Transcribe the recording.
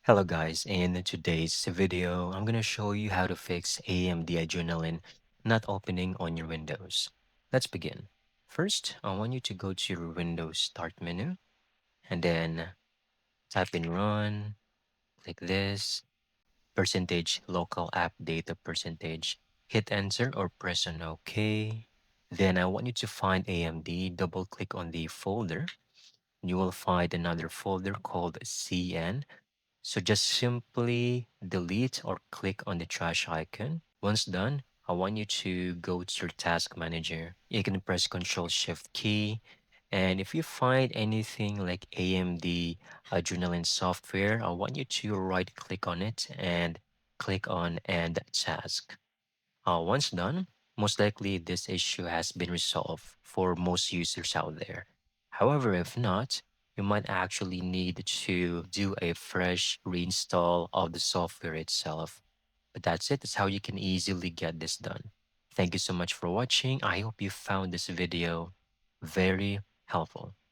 Hello guys, in today's video, I'm gonna show you how to fix AMD Adrenalin not opening on your Windows. Let's begin. First, I want you to go to your Windows Start menu and then type in run, click this, percentage local app data percentage, hit enter or press on OK. Then I want you to find AMD, double click on the folder. You will find another folder called CN. So just simply delete or click on the trash icon. Once done, I want you to go to your task manager. You can press Control Shift key. And if you find anything like AMD Adrenalin Software, I want you to right click on it and click on End Task. Once done, most likely this issue has been resolved for most users out there. However, if not, you might actually need to do a fresh reinstall of the software itself. But that's it. That's how you can easily get this done. Thank you so much for watching. I hope you found this video very helpful.